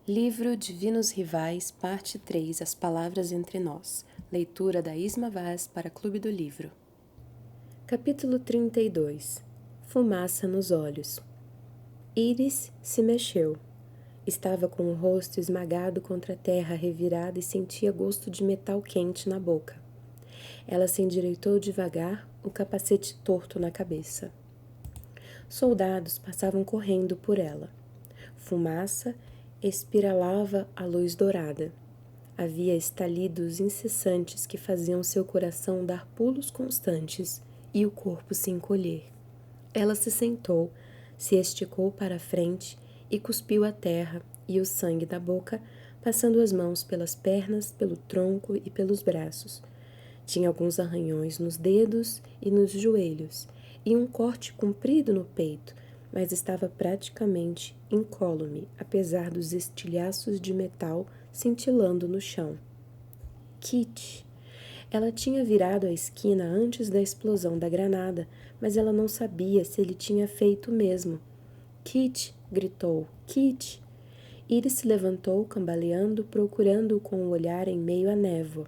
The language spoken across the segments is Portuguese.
Livro Divinos Rivais, Parte 3, As Palavras Entre Nós. Leitura da Isma Vaz para Clube do Livro. Capítulo 32. Fumaça nos olhos. Iris se mexeu. Estava com o rosto esmagado contra a terra revirada e sentia gosto de metal quente na boca. Ela se endireitou devagar, o capacete torto na cabeça. Soldados passavam correndo por ela. Fumaça espiralava a luz dourada. Havia estalidos incessantes que faziam seu coração dar pulos constantes e o corpo se encolher. Ela se sentou, se esticou para a frente e cuspiu a terra e o sangue da boca, passando as mãos pelas pernas, pelo tronco e pelos braços. Tinha alguns arranhões nos dedos e nos joelhos e um corte comprido no peito, mas estava praticamente incólume, apesar dos estilhaços de metal cintilando no chão. Kit! Ela tinha virado a esquina antes da explosão da granada, mas ela não sabia se ele tinha feito o mesmo. Kit! Gritou. Kit! Iris se levantou, cambaleando, procurando-o com o olhar em meio à névoa.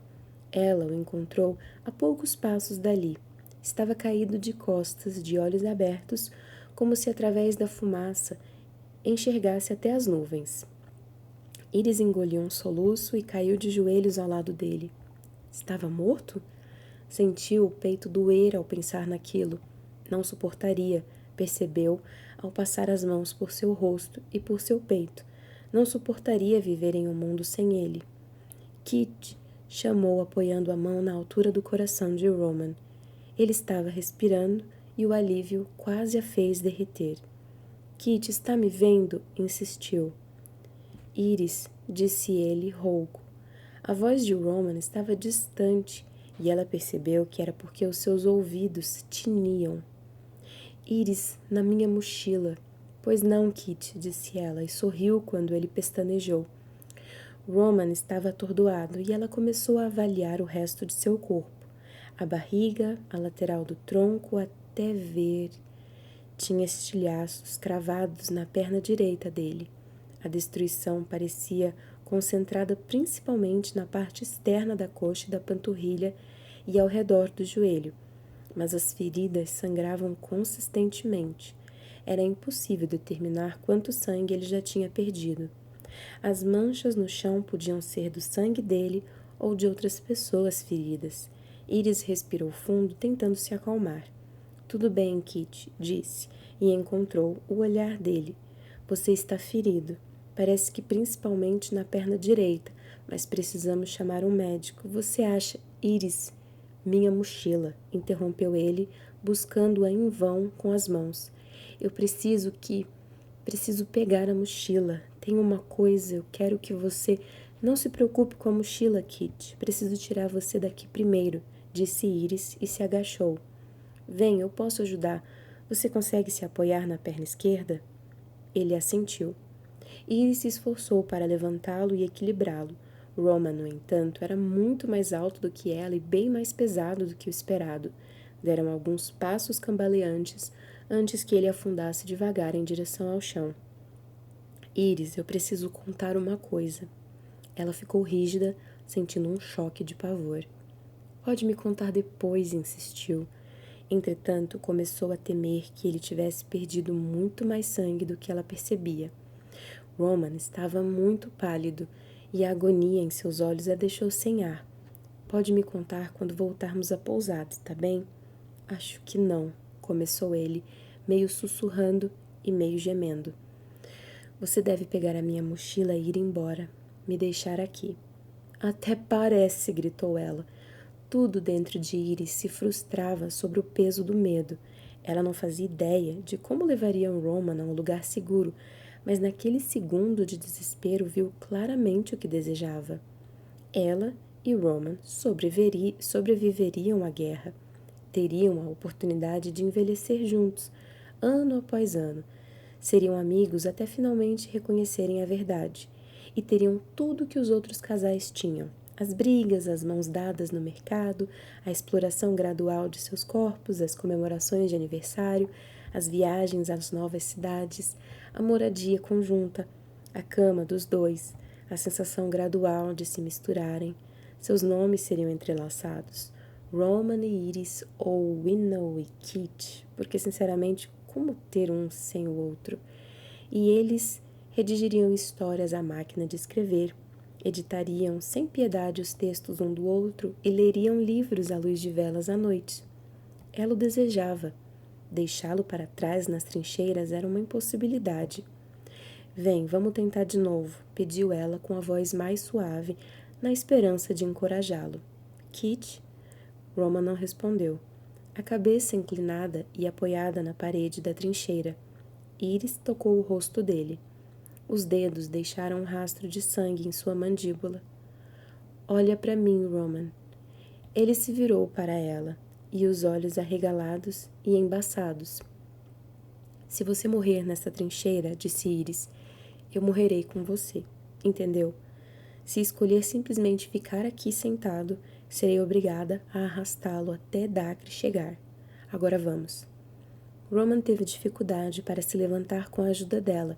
Ela o encontrou a poucos passos dali. Estava caído de costas, de olhos abertos, como se através da fumaça enxergasse até as nuvens. Iris engoliu um soluço e caiu de joelhos ao lado dele. Estava morto? Sentiu o peito doer ao pensar naquilo. Não suportaria, percebeu, ao passar as mãos por seu rosto e por seu peito. Não suportaria viver em um mundo sem ele. Kit! Chamou, apoiando a mão na altura do coração de Roman. Ele estava respirando e o alívio quase a fez derreter. Kit, está me vendo? Insistiu. Iris, disse ele, rouco. A voz de Roman estava distante e ela percebeu que era porque os seus ouvidos tiniam. Iris, na minha mochila. Pois não, Kit, disse ela e sorriu quando ele pestanejou. Roman estava atordoado e ela começou a avaliar o resto de seu corpo. A barriga, a lateral do tronco, até ver. Tinha estilhaços cravados na perna direita dele. A destruição parecia concentrada principalmente na parte externa da coxa e da panturrilha e ao redor do joelho, mas as feridas sangravam consistentemente. Era impossível determinar quanto sangue ele já tinha perdido. As manchas no chão podiam ser do sangue dele ou de outras pessoas feridas. Iris respirou fundo, tentando se acalmar. Tudo bem, Kit, disse, e encontrou o olhar dele. Você está ferido. Parece que principalmente na perna direita, mas precisamos chamar um médico. Você acha, Iris? Minha mochila, interrompeu ele, buscando-a em vão com as mãos. Eu preciso pegar a mochila. Tem uma coisa, eu quero que você... Não se preocupe com a mochila, Kit. Preciso tirar você daqui primeiro, disse Iris e se agachou. Vem, eu posso ajudar. Você consegue se apoiar na perna esquerda? Ele assentiu. Iris se esforçou para levantá-lo e equilibrá-lo. Roman, no entanto, era muito mais alto do que ela e bem mais pesado do que o esperado. Deram alguns passos cambaleantes antes que ele afundasse devagar em direção ao chão. Iris, eu preciso contar uma coisa. Ela ficou rígida, sentindo um choque de pavor. Pode me contar depois, insistiu. Entretanto, começou a temer que ele tivesse perdido muito mais sangue do que ela percebia. Roman estava muito pálido e a agonia em seus olhos a deixou sem ar. Pode me contar quando voltarmos à pousada, está bem? Acho que não, começou ele, meio sussurrando e meio gemendo. Você deve pegar a minha mochila e ir embora, me deixar aqui. Até parece, gritou ela. Tudo dentro de Iris se frustrava sobre o peso do medo. Ela não fazia ideia de como levariam Roman a um lugar seguro, mas naquele segundo de desespero viu claramente o que desejava. Ela e Roman sobreviveriam à guerra. Teriam a oportunidade de envelhecer juntos, ano após ano. Seriam amigos até finalmente reconhecerem a verdade. E teriam tudo que os outros casais tinham. As brigas, as mãos dadas no mercado, a exploração gradual de seus corpos, as comemorações de aniversário, as viagens às novas cidades, a moradia conjunta. A cama dos dois, a sensação gradual de se misturarem. Seus nomes seriam entrelaçados. Roman e Iris, ou Winnow e Kit, porque, sinceramente, como ter um sem o outro? E eles redigiriam histórias à máquina de escrever, editariam sem piedade os textos um do outro e leriam livros à luz de velas à noite. Ela o desejava. Deixá-lo para trás nas trincheiras era uma impossibilidade. Vem, vamos tentar de novo, pediu ela com a voz mais suave, na esperança de encorajá-lo. Kit? Roman não respondeu. A cabeça inclinada e apoiada na parede da trincheira. Iris tocou o rosto dele. Os dedos deixaram um rastro de sangue em sua mandíbula. Olha para mim, Roman. Ele se virou para ela, e os olhos arregalados e embaçados. Se você morrer nessa trincheira, disse Iris, eu morrerei com você, entendeu? Se escolher simplesmente ficar aqui sentado, serei obrigada a arrastá-lo até Dacre chegar. Agora vamos. Roman teve dificuldade para se levantar com a ajuda dela.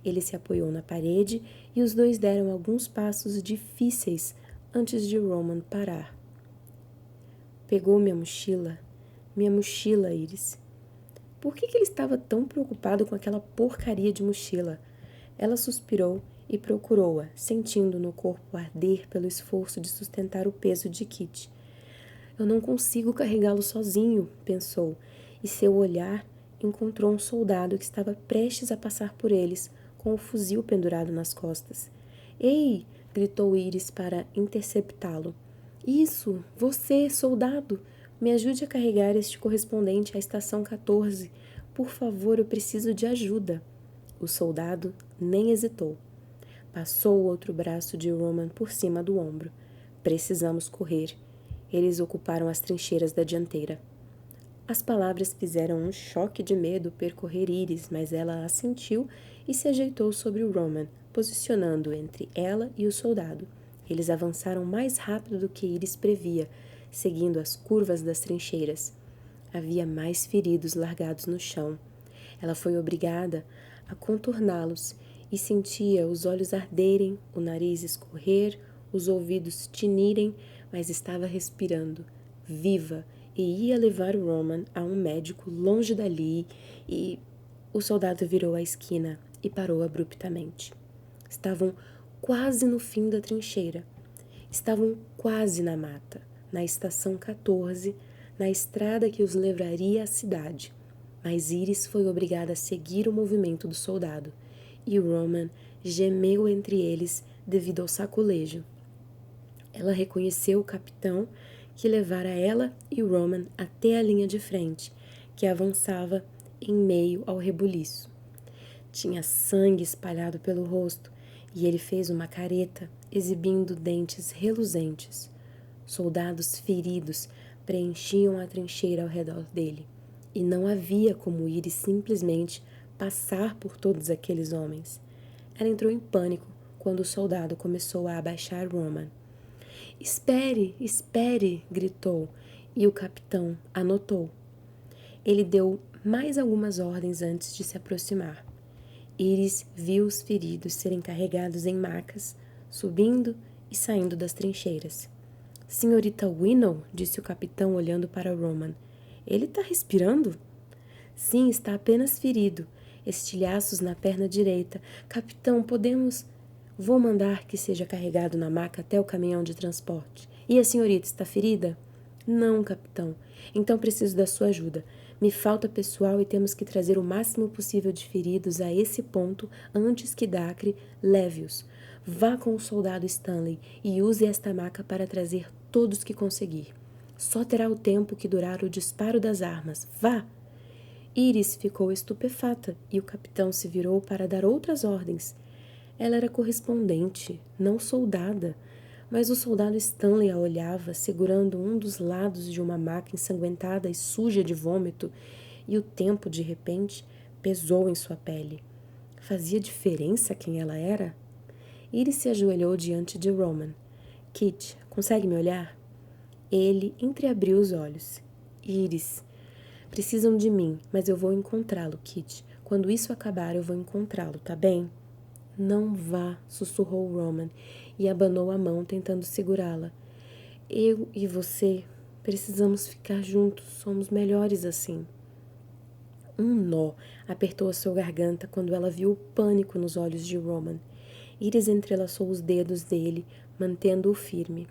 Ele se apoiou na parede e os dois deram alguns passos difíceis antes de Roman parar. Pegou minha mochila, Iris. Por que ele estava tão preocupado com aquela porcaria de mochila? Ela suspirou e procurou-a, sentindo no corpo arder pelo esforço de sustentar o peso de Kit. Eu não consigo carregá-lo sozinho, pensou, e seu olhar encontrou um soldado que estava prestes a passar por eles, com o fuzil pendurado nas costas. Ei! Gritou Iris para interceptá-lo. Isso! Você, soldado! Me ajude a carregar este correspondente à estação 14. Por favor, eu preciso de ajuda. O soldado nem hesitou. Passou o outro braço de Roman por cima do ombro. Precisamos correr. Eles ocuparam as trincheiras da dianteira. As palavras fizeram um choque de medo percorrer Iris, mas ela assentiu e se ajeitou sobre o Roman, posicionando-o entre ela e o soldado. Eles avançaram mais rápido do que Iris previa, seguindo as curvas das trincheiras. Havia mais feridos largados no chão. Ela foi obrigada a contorná-los e sentia os olhos arderem, o nariz escorrer, os ouvidos tinirem, mas estava respirando, viva, e ia levar Roman a um médico longe dali e... O soldado virou a esquina e parou abruptamente. Estavam quase no fim da trincheira. Estavam quase na mata, na estação 14, na estrada que os levaria à cidade. Mas Iris foi obrigada a seguir o movimento do soldado, e Roman gemeu entre eles devido ao sacolejo. Ela reconheceu o capitão que levara ela e Roman até a linha de frente, que avançava em meio ao rebuliço. Tinha sangue espalhado pelo rosto e ele fez uma careta, exibindo dentes reluzentes. Soldados feridos preenchiam a trincheira ao redor dele, e não havia como Iris simplesmente passar por todos aqueles homens. Ela entrou em pânico quando o soldado começou a abaixar Roman. Espere, espere, gritou, e o capitão anotou. Ele deu mais algumas ordens antes de se aproximar. Iris viu os feridos serem carregados em macas, subindo e saindo das trincheiras. Senhorita Winnow, disse o capitão olhando para Roman. Ele está respirando? Sim, está apenas ferido. Estilhaços na perna direita. Capitão, podemos... Vou mandar que seja carregado na maca até o caminhão de transporte. E a senhorita está ferida? Não, capitão. Então preciso da sua ajuda. Me falta pessoal e temos que trazer o máximo possível de feridos a esse ponto antes que Dacre leve-os. Vá com o soldado Stanley e use esta maca para trazer todos que conseguir. Só terá o tempo que durar o disparo das armas. Vá! Iris ficou estupefata e o capitão se virou para dar outras ordens. Ela era correspondente, não soldada, mas o soldado Stanley a olhava, segurando um dos lados de uma maca ensanguentada e suja de vômito, e o tempo, de repente, pesou em sua pele. Fazia diferença quem ela era? Iris se ajoelhou diante de Roman. Kit, consegue me olhar? Ele entreabriu os olhos. Iris, precisam de mim, mas eu vou encontrá-lo, Kit. Quando isso acabar, eu vou encontrá-lo, tá bem? Não vá, sussurrou Roman e abanou a mão tentando segurá-la. Eu e você precisamos ficar juntos, somos melhores assim. Um nó apertou a sua garganta quando ela viu o pânico nos olhos de Roman. Iris entrelaçou os dedos dele, mantendo-o firme.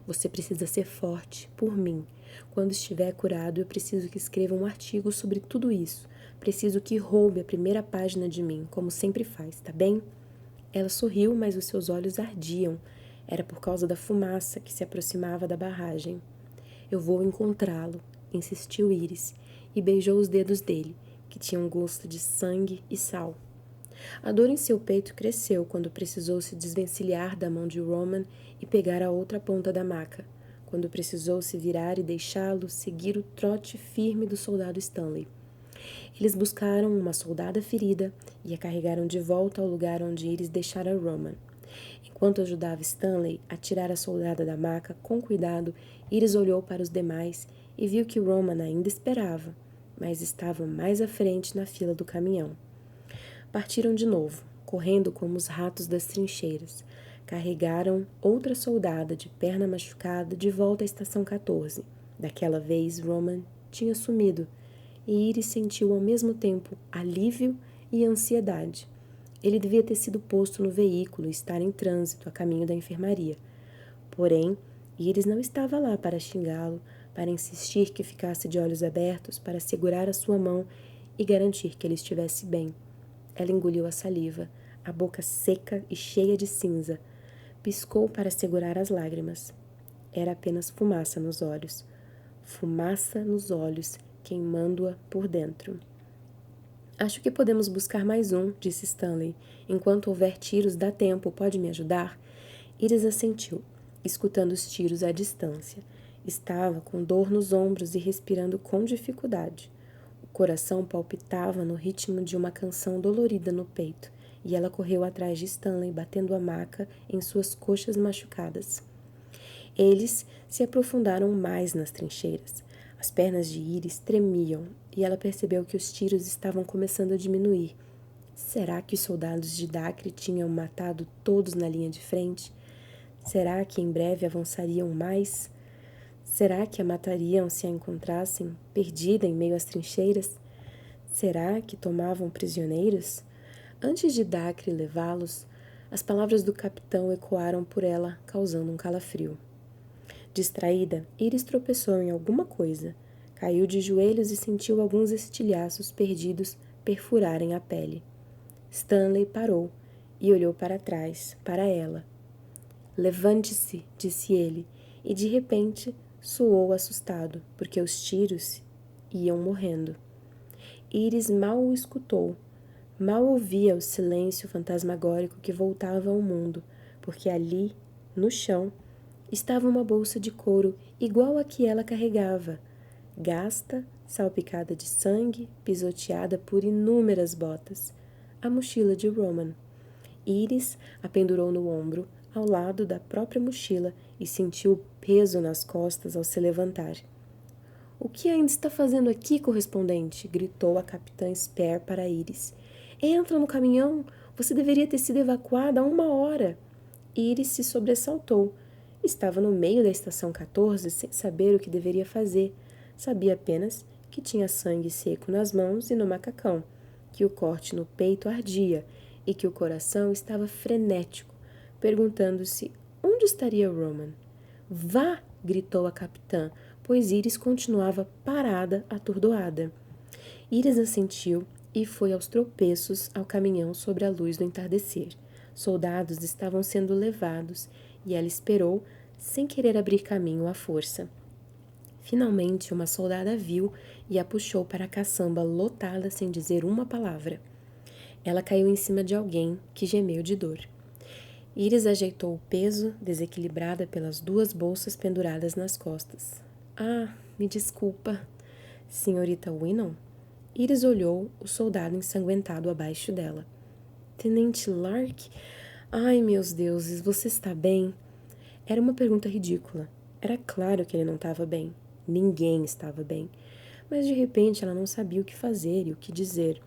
Você precisa ser forte, por mim. Quando estiver curado, eu preciso que escreva um artigo sobre tudo isso. Preciso que roube a primeira página de mim, como sempre faz, tá bem? Ela sorriu, mas os seus olhos ardiam. Era por causa da fumaça que se aproximava da barragem. Eu vou encontrá-lo, insistiu Iris, e beijou os dedos dele, que tinham gosto de sangue e sal. A dor em seu peito cresceu quando precisou se desvencilhar da mão de Roman e pegar a outra ponta da maca, quando precisou se virar e deixá-lo seguir o trote firme do soldado Stanley. Eles buscaram uma soldada ferida e a carregaram de volta ao lugar onde Iris deixara Roman. Enquanto ajudava Stanley a tirar a soldada da maca com cuidado, Iris olhou para os demais e viu que Roman ainda esperava, mas estava mais à frente na fila do caminhão. Partiram de novo, correndo como os ratos das trincheiras. Carregaram outra soldada de perna machucada de volta à estação 14. Daquela vez, Roman tinha sumido, e Iris sentiu ao mesmo tempo alívio e ansiedade. Ele devia ter sido posto no veículo e estar em trânsito a caminho da enfermaria. Porém, Iris não estava lá para xingá-lo, para insistir que ficasse de olhos abertos, para segurar a sua mão e garantir que ele estivesse bem. Ela engoliu a saliva, a boca seca e cheia de cinza. Piscou para segurar as lágrimas. Era apenas fumaça nos olhos. Fumaça nos olhos, queimando-a por dentro. Acho que podemos buscar mais um, disse Stanley. Enquanto houver tiros, dá tempo. Pode me ajudar? Iris assentiu, escutando os tiros à distância. Estava com dor nos ombros e respirando com dificuldade. O coração palpitava no ritmo de uma canção dolorida no peito, e ela correu atrás de Stanley, batendo a maca em suas coxas machucadas. Eles se aprofundaram mais nas trincheiras. As pernas de Iris tremiam, e ela percebeu que os tiros estavam começando a diminuir. Será que os soldados de Dacre tinham matado todos na linha de frente? Será que em breve avançariam mais? Será que a matariam se a encontrassem, perdida em meio às trincheiras? Será que tomavam prisioneiros? Antes de Dacre levá-los, as palavras do capitão ecoaram por ela, causando um calafrio. Distraída, Iris tropeçou em alguma coisa, caiu de joelhos e sentiu alguns estilhaços perdidos perfurarem a pele. Stanley parou e olhou para trás, para ela. Levante-se, disse ele, e de repente soou assustado, porque os tiros iam morrendo. Iris mal o escutou, mal ouvia o silêncio fantasmagórico que voltava ao mundo, porque ali, no chão, estava uma bolsa de couro igual a que ela carregava, gasta, salpicada de sangue, pisoteada por inúmeras botas. A mochila de Roman. Iris a pendurou no ombro, ao lado da própria mochila, e sentiu o peso nas costas ao se levantar. — O que ainda está fazendo aqui, correspondente? — gritou a capitã Spare para Iris. — Entra no caminhão! Você deveria ter sido evacuada há 1 hora! Iris se sobressaltou. Estava no meio da estação 14 sem saber o que deveria fazer. Sabia apenas que tinha sangue seco nas mãos e no macacão, que o corte no peito ardia e que o coração estava frenético, perguntando-se onde estaria Roman. — Vá! Gritou a capitã, pois Iris continuava parada, atordoada. Iris assentiu e foi aos tropeços ao caminhão sobre a luz do entardecer. Soldados estavam sendo levados e ela esperou, sem querer abrir caminho à força. Finalmente, uma soldada viu e a puxou para a caçamba lotada sem dizer uma palavra. Ela caiu em cima de alguém que gemeu de dor. Iris ajeitou o peso, desequilibrada pelas 2 bolsas penduradas nas costas. — Ah, me desculpa. — Senhorita Winnon? Iris olhou o soldado ensanguentado abaixo dela. — Tenente Lark? Ai, meus deuses, você está bem? Era uma pergunta ridícula. Era claro que ele não estava bem. Ninguém estava bem. Mas de repente ela não sabia o que fazer e o que dizer.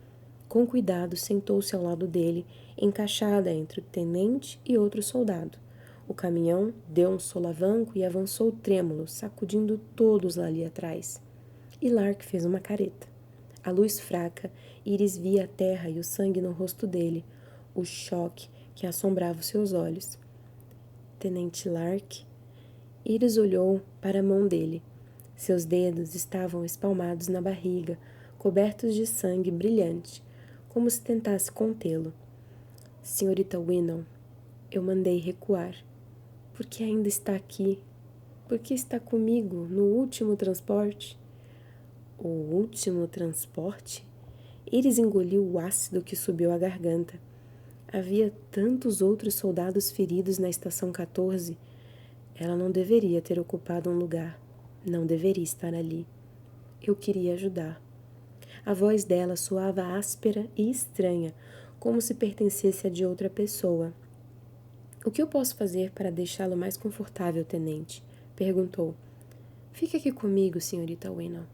Com cuidado, sentou-se ao lado dele, encaixada entre o tenente e outro soldado. O caminhão deu um solavanco e avançou trêmulo, sacudindo todos ali atrás. E Lark fez uma careta. A luz fraca, Iris via a terra e o sangue no rosto dele, o choque que assombrava os seus olhos. Tenente Lark. Iris olhou para a mão dele. Seus dedos estavam espalmados na barriga, cobertos de sangue brilhante, como se tentasse contê-lo. Senhorita Winnon, eu mandei recuar. Por que ainda está aqui? Por que está comigo no último transporte? O último transporte? Iris engoliu o ácido que subiu à garganta. Havia tantos outros soldados feridos na estação 14. Ela não deveria ter ocupado um lugar. Não deveria estar ali. Eu queria ajudar. A voz dela soava áspera e estranha, como se pertencesse a de outra pessoa. O que eu posso fazer para deixá-lo mais confortável, tenente? Perguntou. Fique aqui comigo, senhorita Winnon.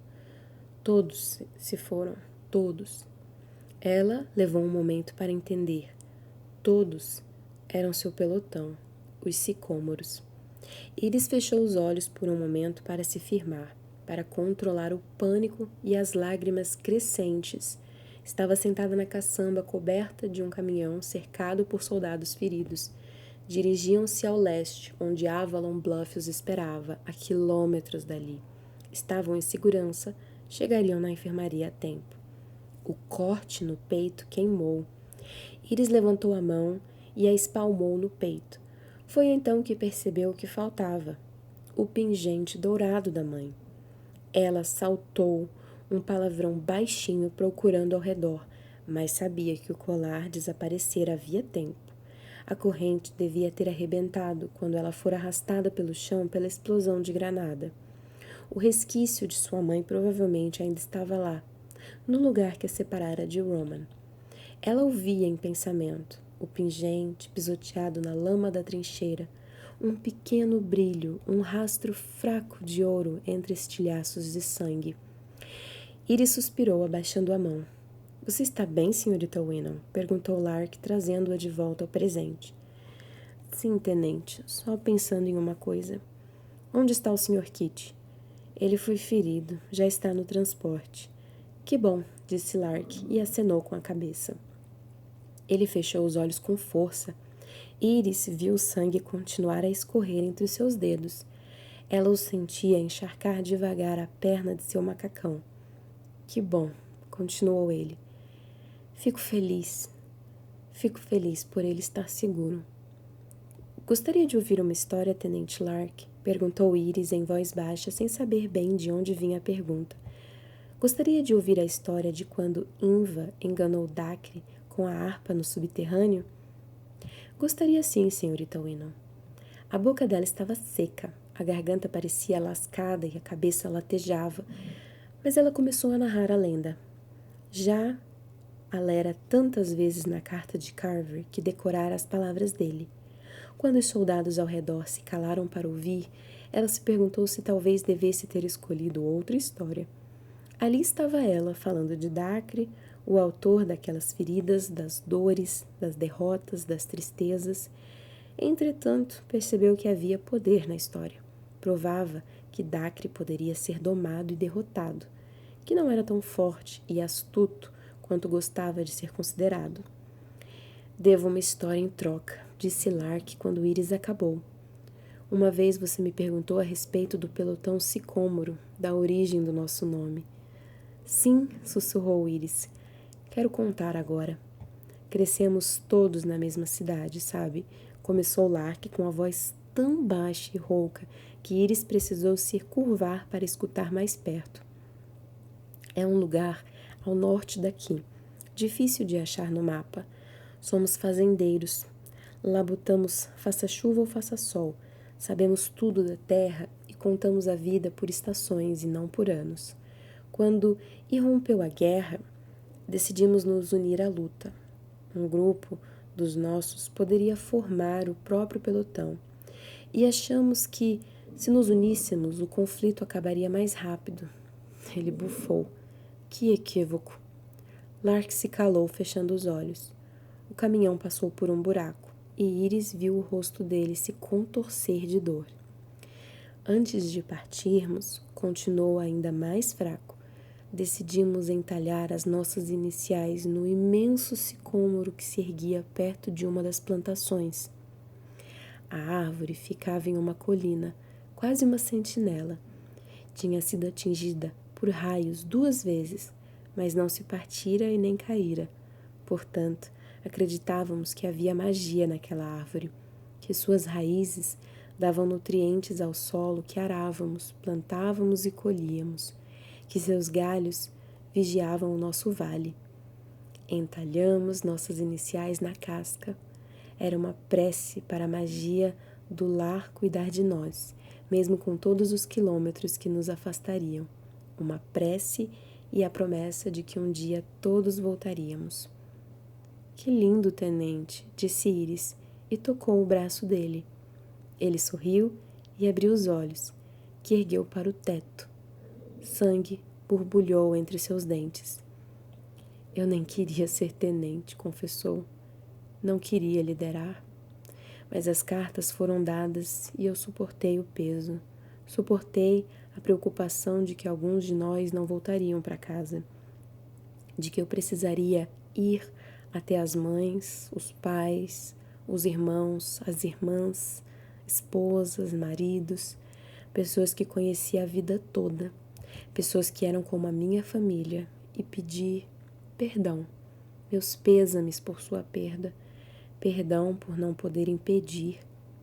Todos se foram. Todos. Ela levou um momento para entender. Todos eram seu pelotão, os sicômoros. Iris fechou os olhos por um momento para se firmar, para controlar o pânico e as lágrimas crescentes. Estava sentada na caçamba coberta de um caminhão cercado por soldados feridos. Dirigiam-se ao leste, onde Avalon Bluff os esperava, a quilômetros dali. Estavam em segurança, chegariam na enfermaria a tempo. O corte no peito queimou. Iris levantou a mão e a espalmou no peito. Foi então que percebeu o que faltava, o pingente dourado da mãe. Ela saltou, um palavrão baixinho procurando ao redor, mas sabia que o colar desaparecera havia tempo. A corrente devia ter arrebentado quando ela fora arrastada pelo chão pela explosão de granada. O resquício de sua mãe provavelmente ainda estava lá, no lugar que a separara de Roman. Ela ouvia em pensamento, o pingente pisoteado na lama da trincheira, um pequeno brilho, um rastro fraco de ouro entre estilhaços de sangue. Iris suspirou, abaixando a mão. — Você está bem, senhorita Winnon? Perguntou Lark, trazendo-a de volta ao presente. — Sim, tenente, só pensando em uma coisa. Onde está o Sr. Kit? Ele foi ferido, já está no transporte. Que bom, disse Lark e acenou com a cabeça. Ele fechou os olhos com força. Iris viu o sangue continuar a escorrer entre os seus dedos. Ela o sentia encharcar devagar a perna de seu macacão. Que bom, continuou ele. Fico feliz por ele estar seguro. Gostaria de ouvir uma história, Tenente Lark? Perguntou Iris em voz baixa, sem saber bem de onde vinha a pergunta. Gostaria de ouvir a história de quando Inva enganou Dacre com a harpa no subterrâneo? Gostaria sim, senhorita Winnon. A boca dela estava seca, a garganta parecia lascada e a cabeça latejava, mas ela começou a narrar a lenda. Já a lera tantas vezes na carta de Carver que decorara as palavras dele. Quando os soldados ao redor se calaram para ouvir, ela se perguntou se talvez devesse ter escolhido outra história. Ali estava ela, falando de Dacre, o autor daquelas feridas, das dores, das derrotas, das tristezas. Entretanto, percebeu que havia poder na história. Provava que Dacre poderia ser domado e derrotado, que não era tão forte e astuto quanto gostava de ser considerado. Devo uma história em troca, disse Lark quando Iris acabou. Uma vez você me perguntou a respeito do pelotão sicômoro, da origem do nosso nome. Sim, sussurrou Iris. Quero contar agora. Crescemos todos na mesma cidade, sabe? Começou Lark com a voz tão baixa e rouca que Iris precisou se curvar para escutar mais perto. É um lugar ao norte daqui, difícil de achar no mapa. Somos fazendeiros. Labutamos faça chuva ou faça sol. Sabemos tudo da terra e contamos a vida por estações e não por anos. Quando irrompeu a guerra, decidimos nos unir à luta. Um grupo dos nossos poderia formar o próprio pelotão. E achamos que, se nos uníssemos, o conflito acabaria mais rápido. Ele bufou. Que equívoco. Lark se calou, fechando os olhos. O caminhão passou por um buraco e Iris viu o rosto dele se contorcer de dor. Antes de partirmos, continuou ainda mais fraco, decidimos entalhar as nossas iniciais no imenso sicômoro que se erguia perto de uma das plantações. A árvore ficava em uma colina, quase uma sentinela. Tinha sido atingida por raios 2 vezes, mas não se partira e nem caíra. Portanto, acreditávamos que havia magia naquela árvore, que suas raízes davam nutrientes ao solo que arávamos, plantávamos e colhíamos, que seus galhos vigiavam o nosso vale. Entalhamos nossas iniciais na casca. Era uma prece para a magia do lar cuidar de nós, mesmo com todos os quilômetros que nos afastariam. Uma prece e a promessa de que um dia todos voltaríamos. Que lindo, tenente, disse Iris, e tocou o braço dele. Ele sorriu e abriu os olhos, que ergueu para o teto. Sangue borbulhou entre seus dentes. Eu nem queria ser tenente, confessou. Não queria liderar. Mas as cartas foram dadas e eu suportei o peso. Suportei a preocupação de que alguns de nós não voltariam para casa. De que eu precisaria ir até as mães, os pais, os irmãos, as irmãs, esposas, maridos, pessoas que conheci a vida toda, pessoas que eram como a minha família, e pedir perdão, meus pêsames por sua perda, perdão por não poder impedir,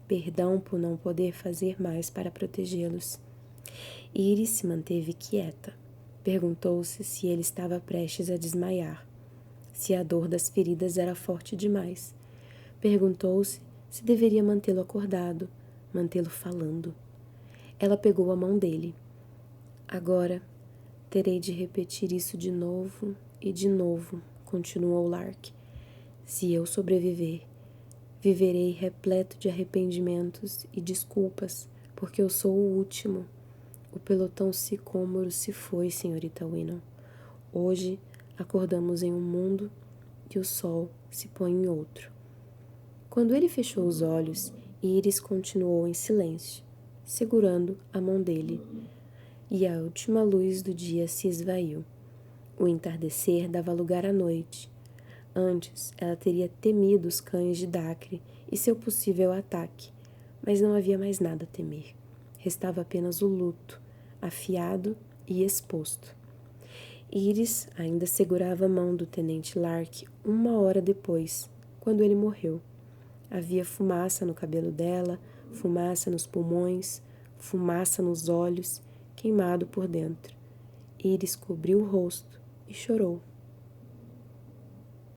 perdão por não poder fazer mais para protegê-los. Iris se manteve quieta. Perguntou-se se ele estava prestes a desmaiar, se a dor das feridas era forte demais. Perguntou-se se deveria mantê-lo acordado, mantê-lo falando. Ela pegou a mão dele. Agora, terei de repetir isso de novo e de novo, continuou Lark. Se eu sobreviver, viverei repleto de arrependimentos e desculpas, porque eu sou o último. O pelotão sicômoro se foi, senhorita Winnon. Hoje acordamos em um mundo e o sol se põe em outro. Quando ele fechou os olhos, Iris continuou em silêncio, segurando a mão dele, e a última luz do dia se esvaiu. O entardecer dava lugar à noite. Antes, ela teria temido os cães de Dacre e seu possível ataque, mas não havia mais nada a temer. Restava apenas o luto, afiado e exposto. Iris ainda segurava a mão do tenente Lark 1 hora depois, quando ele morreu. Havia fumaça no cabelo dela, fumaça nos pulmões, fumaça nos olhos, queimado por dentro. Iris cobriu o rosto e chorou.